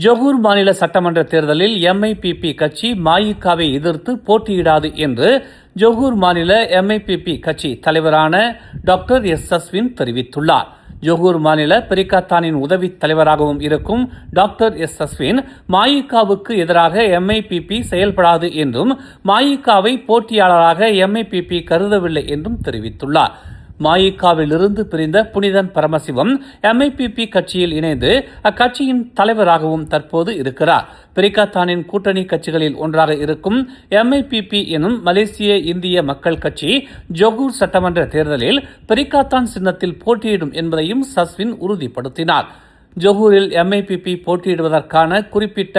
Johor மாநில சட்டமன்ற தேர்தலில் எம்ஐபிபி கட்சி மஇகவை எதிர்த்து போட்டியிடாது என்று ஜொகூர் மாநில எம்ஐபிபி கட்சி தலைவரான டாக்டர் எஸ் அஸ்வின் தெரிவித்துள்ளார். ஜொகூர் மாநில பெரிகாத்தானின் உதவி தலைவராகவும் இருக்கும் டாக்டர் எஸ் அஸ்வின் மஇகவுக்கு எதிராக எம்ஐபிபி செயல்படாது என்றும் மஇகவை போட்டியாளராக எம்ஐபிபி கருதவில்லை என்றும் தெரிவித்துள்ளார். மஇகவிலிருந்து பிரிந்த புனிதன் பரமசிவம் எம்ஐபிபி கட்சியில் இணைந்து அக்கட்சியின் தலைவராகவும் தற்போது இருக்கிறார். பெரிகாத்தானின் கூட்டணி கட்சிகளில் ஒன்றாக இருக்கும் எம்ஐபிபி எனும் மலேசிய இந்திய மக்கள் கட்சி ஜொகூர் சட்டமன்ற தேர்தலில் பெரிகாத்தான் சின்னத்தில் போட்டியிடும் என்பதையும் சஸ்வின் உறுதிப்படுத்தினார். ஜொகூரில் எம்ஐபிபி போட்டியிடுவதற்கான குறிப்பிட்ட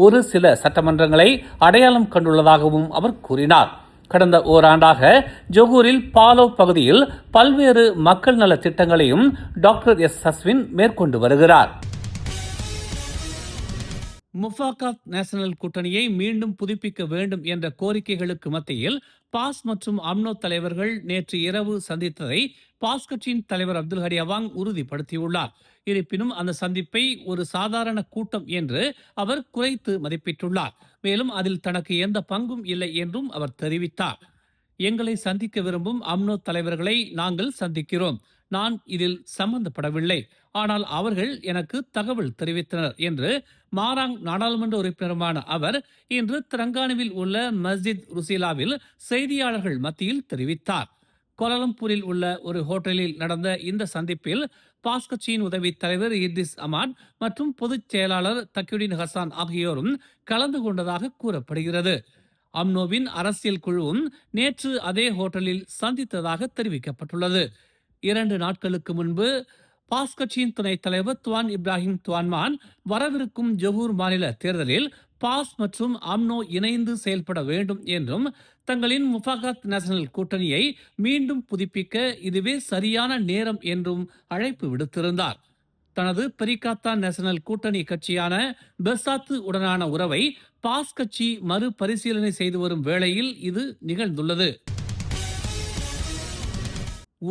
ஒரு சில சட்டமன்றங்களை அடையாளம் கண்டுள்ளதாகவும் அவர் கூறினார். கடந்த ஓராண்டாக ஜொகூரில் பாலோ பகுதியில் பல்வேறு மக்கள் நல திட்டங்களையும் டாக்டர் எஸ் அஸ்வின் மேற்கொண்டு வருகிறார். முஃபாகாத் நேஷனல் கூட்டணியை மீண்டும் புதுப்பிக்க வேண்டும் என்ற கோரிக்கைகளுக்கு மத்தியில் பாஸ் மற்றும் அம்னோ தலைவர்கள் நேற்று இரவு சந்தித்ததை பாஸ் கட்சியின் தலைவர் அப்துல் ஹரி அவாங் உறுதிப்படுத்தியுள்ளார். இருப்பினும் அந்த சந்திப்பை ஒரு சாதாரண கூட்டம் என்று அவர் குறைத்து மதிப்பிட்டுள்ளார். மேலும் அதில் தனக்கு எந்த பங்கும் இல்லை என்றும் அவர் தெரிவித்தார். எங்களை சந்திக்க விரும்பும் அம்னோ தலைவர்களை நாங்கள் சந்திக்கிறோம். நான் இதில் சம்பந்தப்படவில்லை. ஆனால் அவர்கள் எனக்கு தகவல் தெரிவித்தனர் என்று மாராங் நாடாளுமன்ற உறுப்பினருமான அவர் இன்று திரங்கானுவில் உள்ள மஸ்ஜித் ருசிலாவில் செய்தியாளர்கள் மத்தியில் தெரிவித்தார். கோலாலம்பூரில் உள்ள ஒரு ஹோட்டலில் நடந்த இந்த சந்திப்பில் பாஸ் கட்சியின் உதவி தலைவர் இர்திஸ் அமாட் மற்றும் பொதுச் செயலாளர் தக்யுடின் ஹசான் ஆகியோரும் கலந்து கொண்டதாக கூறப்படுகிறது. அம்னோவின் அரசியல் குழுவும் நேற்று அதே ஹோட்டலில் சந்தித்ததாக தெரிவிக்கப்பட்டுள்ளது. 2 நாட்களுக்கு முன்பு பாஸ் கட்சியின் துணைத் தலைவர் துவான் இப்ராஹிம் துவான்மான் வரவிருக்கும் ஜொகூர் மாநில தேர்தலில் பாஸ் மற்றும் அம்னோ இணைந்து செயல்பட வேண்டும் என்றும் தங்களின் முஃபாகாத் நேஷனல் கூட்டணியை மீண்டும் புதுப்பிக்க இதுவே சரியான நேரம் என்றும் அழைப்பு விடுத்திருந்தார். தனது பெரிகாத்தான் நேஷனல் கூட்டணி கட்சியான பெர்சாத்து உடனான உறவை பாஸ் கட்சி மறுபரிசீலனை செய்து வரும் வேளையில் இது நிகழ்ந்துள்ளது.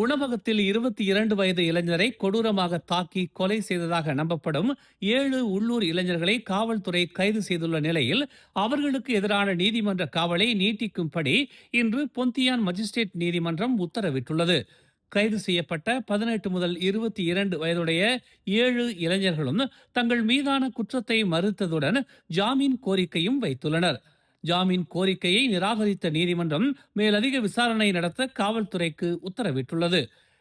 உணவகத்தில் 22 வயது இளைஞரை கொடூரமாக தாக்கி கொலை செய்ததாக நம்பப்படும் 7 உள்ளூர் இளைஞர்களை காவல்துறை கைது செய்துள்ள நிலையில் அவர்களுக்கு எதிரான நீதிமன்ற காவலை நீட்டிக்கும்படி இன்று பொந்தியான் மஜிஸ்ட்ரேட் நீதிமன்றம் உத்தரவிட்டுள்ளது. கைது செய்யப்பட்ட 18 முதல் 22 வயதுடைய 7 இளைஞர்களும் தங்கள் மீதான குற்றத்தை மறுத்ததுடன் ஜாமீன் கோரிக்கையும் வைத்துள்ளனர். ஜாமீன் கோரிக்கையை நிராகரித்த நீதிமன்றம் மேலதிக விசாரணை நடத்த காவல்துறைக்கு உத்தரவிட்டுள்ளது.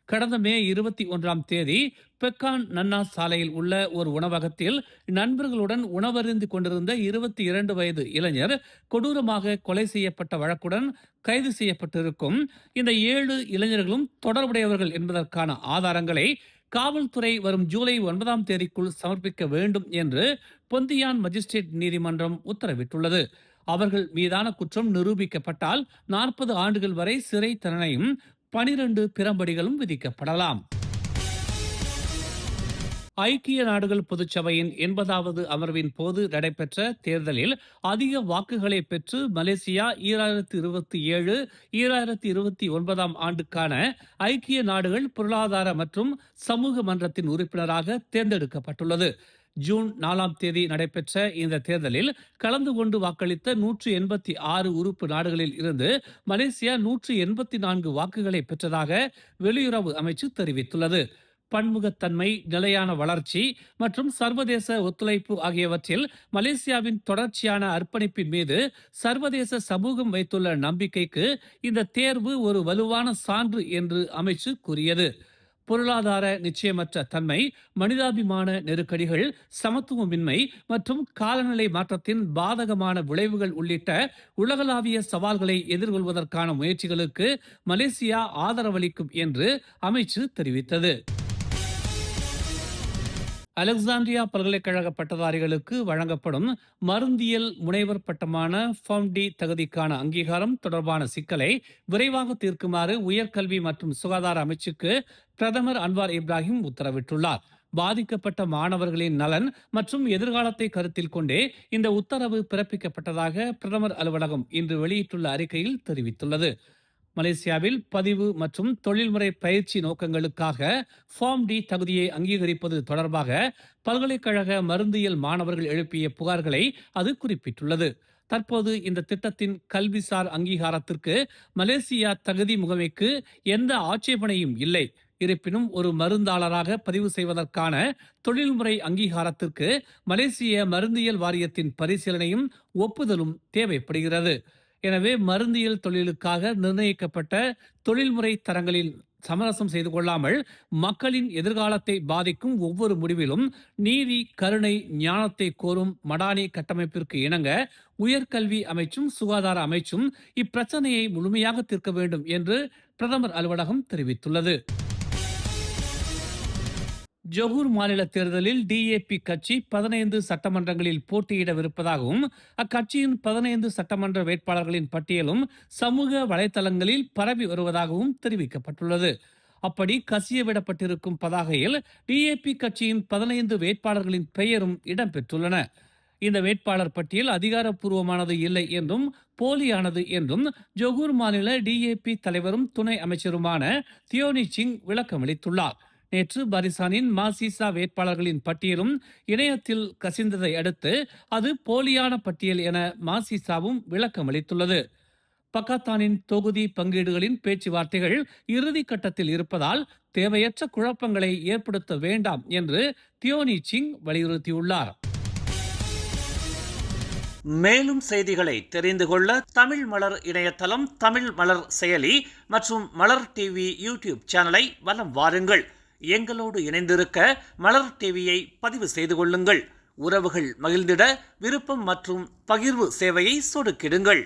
கடந்த மே 21ஆம் தேதி பெக்கான் நன்னா சாலையில் உள்ள ஒரு உணவகத்தில் நண்பர்களுடன் உணவருந்து கொண்டிருந்த 22 வயது இளைஞர் கொடூரமாக கொலை செய்யப்பட்ட வழக்குடன் கைது செய்யப்பட்டிருக்கும் இந்த 7 இளைஞர்களும் தொடர்புடையவர்கள் என்பதற்கான ஆதாரங்களை காவல்துறை வரும் ஜூலை 9ஆம் தேதிக்குள் சமர்ப்பிக்க வேண்டும் என்று பொந்தியான் மஜிஸ்ட்ரேட் நீதிமன்றம் உத்தரவிட்டுள்ளது. அவர்கள் மீதான குற்றம் நிரூபிக்கப்பட்டால் 40 ஆண்டுகள் வரை சிறை தண்டனையும் 12 பிரம்படிகளும் விதிக்கப்படலாம். ஐக்கிய நாடுகள் பொதுச்சபையின் 80வது அமர்வின் போது நடைபெற்ற தேர்தலில் அதிக வாக்குகளை பெற்று மலேசியா 2027-2029 ஆண்டுக்கான ஐக்கிய நாடுகள் பொருளாதார மற்றும் சமூக மன்றத்தின் உறுப்பினராக தேர்ந்தெடுக்கப்பட்டுள்ளது. ஜூன் 4ஆம் தேதி நடைபெற்ற இந்த தேர்தலில் கலந்து கொண்டு வாக்களித்த 186 உறுப்பு நாடுகளில் இருந்து மலேசியா 184 வாக்குகளை பெற்றதாக வெளியுறவு அமைச்சு தெரிவித்துள்ளது. பன்முகத்தன்மை, நிலையான வளர்ச்சி மற்றும் சர்வதேச ஒத்துழைப்பு ஆகியவற்றில் மலேசியாவின் தொடர்ச்சியான அர்ப்பணிப்பின் மீது சர்வதேச சமூகம் வைத்துள்ள நம்பிக்கைக்கு இந்த தேர்வு ஒரு வலுவான சான்று என்று அமைச்சு கூறியது. பொருளாதார நிச்சயமற்ற தன்மை, மனிதாபிமான நெருக்கடிகள், சமத்துவமின்மை மற்றும் காலநிலை மாற்றத்தின் பாதகமான விளைவுகள் உள்ளிட்ட உலகளாவிய சவால்களை எதிர்கொள்வதற்கான முயற்சிகளுக்கு மலேசியா ஆதரவளிக்கும் என்று அமைச்சு தெரிவித்தது. அலெக்சாண்ட்ரியா பல்கலைக்கழக பட்டதாரிகளுக்கு வழங்கப்படும் மருந்தியல் முனைவர் பட்டமான ஃபார்ம்-டி தகுதிக்கான அங்கீகாரம் தொடர்பான சிக்கலை விரைவாக தீர்க்குமாறு உயர்கல்வி மற்றும் சுகாதார அமைச்சுக்கு பிரதமர் அன்வார் இப்ராஹிம் உத்தரவிட்டுள்ளார். பாதிக்கப்பட்ட மாணவர்களின் நலன் மற்றும் எதிர்காலத்தை கருத்தில் கொண்டே இந்த உத்தரவு பிறப்பிக்கப்பட்டதாக பிரதமர் அலுவலகம் இன்று வெளியிட்டுள்ள அறிக்கையில் தெரிவித்துள்ளது. மலேசியாவில் பதிவு மற்றும் தொழில்முறை பயிற்சி நோக்கங்களுக்காக ஃபார்ம் டி தகுதியை அங்கீகரிப்பது தொடர்பாக பல்கலைக்கழக மருந்தியல் மாணவர்கள் எழுப்பிய புகார்களை அது குறிப்பிட்டுள்ளது. தற்போது இந்த திட்டத்தின் கல்விசார் அங்கீகாரத்திற்கு மலேசியா தகுதி முகமைக்கு எந்த ஆட்சேபனையும் இல்லை. இருப்பினும் ஒரு மருந்தாளராக பதிவு செய்வதற்கான தொழில்முறை அங்கீகாரத்திற்கு மலேசிய மருந்தியல் வாரியத்தின் பரிசீலனையும் ஒப்புதலும் தேவைப்படுகிறது. எனவே மருந்தியல் தொழிலுக்காக நிர்ணயிக்கப்பட்ட தொழில்முறை தரங்களில் சமரசம் செய்து கொள்ளாமல் மக்களின் எதிர்காலத்தை பாதிக்கும் ஒவ்வொரு முடிவிலும் நீதி, கருணை, ஞானத்தை கோரும் மடானி கட்டமைப்பிற்கு இணங்க உயர்கல்வி அமைச்சும் சுகாதார அமைச்சும் இப்பிரச்சனையை முழுமையாக தீர்க்க வேண்டும் என்று பிரதமர் அலுவலகம் தெரிவித்துள்ளது. ஜொகூர் மாநில தேர்தலில் டிஏபி கட்சி 15 சட்டமன்றங்களில் போட்டியிடவிருப்பதாகவும் அக்கட்சியின் 15 சட்டமன்ற வேட்பாளர்களின் பட்டியலும் சமூக வலைதளங்களில் பரவி வருவதாகவும் தெரிவிக்கப்பட்டுள்ளது. அப்படி கசியவிடப்பட்டிருக்கும் பதாகையில் டிஏபி கட்சியின் 15 வேட்பாளர்களின் பெயரும் இடம்பெற்றுள்ளன. இந்த வேட்பாளர் பட்டியல் அதிகாரப்பூர்வமானது இல்லை என்றும் போலியானது என்றும் ஜொகூர் மாநில டிஏபி தலைவரும் துணை அமைச்சருமான தியோனி சிங் விளக்கமளித்துள்ளார். நேற்று பாரிசானின் மாசிசா வேட்பாளர்களின் பட்டியலும் இணையத்தில் கசிந்ததை அடுத்து அது போலியான பட்டியல் என மாசிசாவும் விளக்கமளித்துள்ளது. பக்காத்தானின் தொகுதி பங்கீடுகளின் பேச்சுவார்த்தைகள் இறுதி கட்டத்தில் இருப்பதால் தேவையற்ற குழப்பங்களை ஏற்படுத்த வேண்டாம் என்று தியோனி சிங் வலியுறுத்தியுள்ளார். மேலும் செய்திகளை தெரிந்து கொள்ள தமிழ் மலர் இணையதளம், தமிழ் மலர் செயலி மற்றும் மலர் டிவி யூடியூப் சேனலை வலம் வாருங்கள். எங்களோடு இணைந்திருக்க மலர் டிவியை பதிவு செய்து கொள்ளுங்கள். உறவுகள் மகிழ்ந்திட விருப்பம் மற்றும் பகிர்வு சேவையை சொடுக்கிடுங்கள்.